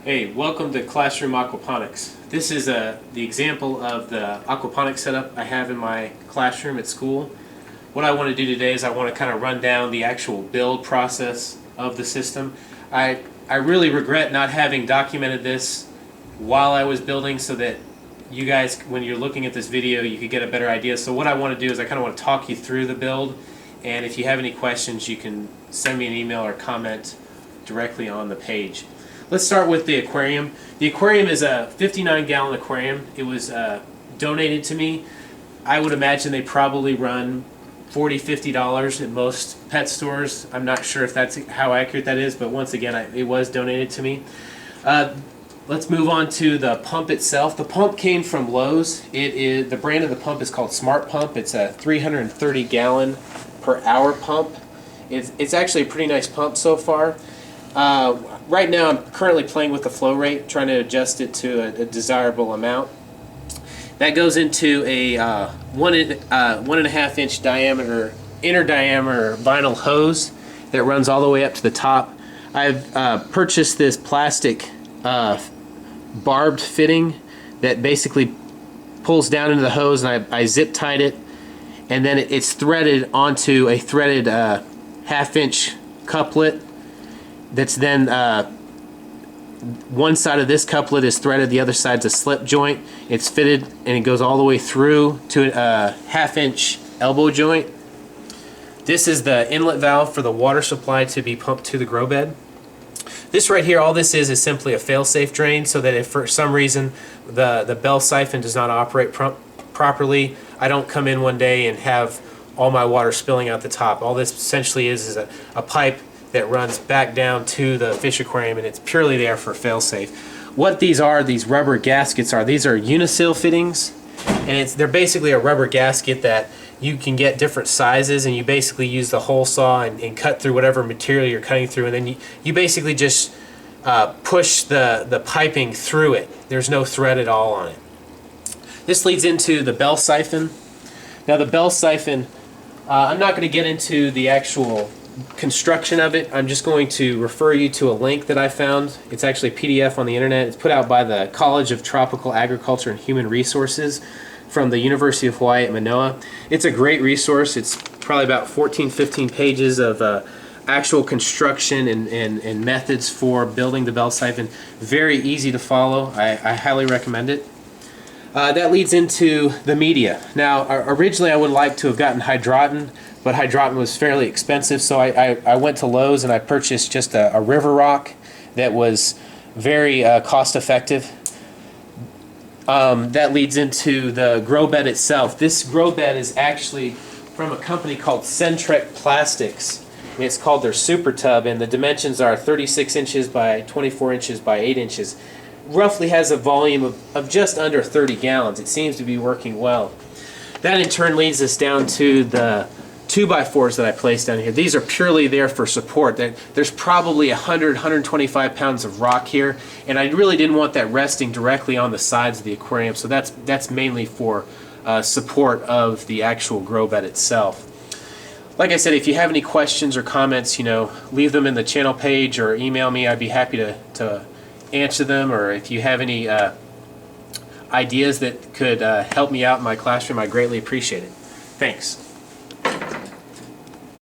Hey, welcome to Classroom Aquaponics. This is the example of the aquaponics setup I have in my classroom at school. What I want to do today is I want to kind of run down the actual build process of the system. I really regret not having documented this while I was building so that you guys, when you're looking at this video, you could get a better idea. So what I want to do is I kind of want to talk you through the build, and if you have any questions, you can send me an email or comment directly on the page. Let's start with the aquarium. The aquarium is a 59-gallon aquarium. It was donated to me. I would imagine they probably run $40, $50 at most pet stores. I'm not sure if that's how accurate that is, but once again, it was donated to me. Let's move on to the pump itself. The pump came from Lowe's. The brand of the pump is called Smart Pump. It's a 330-gallon per hour pump. It's actually a pretty nice pump so far. Right now I'm currently playing with the flow rate, trying to adjust it to a desirable amount. That goes into a 1.5 inch diameter, inner diameter vinyl hose that runs all the way up to the top. I've purchased this plastic barbed fitting that basically pulls down into the hose, and I zip tied it, and then it's threaded onto a threaded half-inch couplet. That's then one side of this couplet is threaded, the other side's a slip joint. It's fitted and it goes all the way through to a half-inch elbow joint. This is the inlet valve for the water supply to be pumped to the grow bed. This right here, all this is simply a fail-safe drain, so that if for some reason the bell siphon does not operate properly, I don't come in one day and have all my water spilling out the top. All this essentially is a pipe that runs back down to the fish aquarium, and it's purely there for fail-safe. What these rubber gaskets are, these are unisil fittings, and they're basically a rubber gasket that you can get different sizes, and you basically use the hole saw and cut through whatever material you're cutting through, and then you basically just push the piping through it. There's no thread at all on it. This leads into the bell siphon. Now the bell siphon, I'm not going to get into the actual construction of it. I'm just going to refer you to a link that I found. It's actually a PDF on the internet. It's put out by the College of Tropical Agriculture and Human Resources from the University of Hawaii at Manoa. It's a great resource. It's probably about 14-15 pages of actual construction and methods for building the bell siphon. Very easy to follow. I highly recommend it. That leads into the media. Now, originally I would like to have gotten hydroton, but hydroton was fairly expensive, so I went to Lowe's and I purchased just a river rock that was very cost effective. That leads into the grow bed itself. This grow bed is actually from a company called Centrec Plastics. It's called their Super Tub, and the dimensions are 36 inches by 24 inches by 8 inches. Roughly has a volume of just under 30 gallons. It seems to be working well. That in turn leads us down to the 2x4s that I placed down here. These are purely there for support. There's probably 125 pounds of rock here, and I really didn't want that resting directly on the sides of the aquarium, so that's mainly for support of the actual grow bed itself. Like I said, if you have any questions or comments, leave them in the channel page or email me. I'd be happy to answer them, or if you have any ideas that could help me out in my classroom, I greatly appreciate it. Thanks.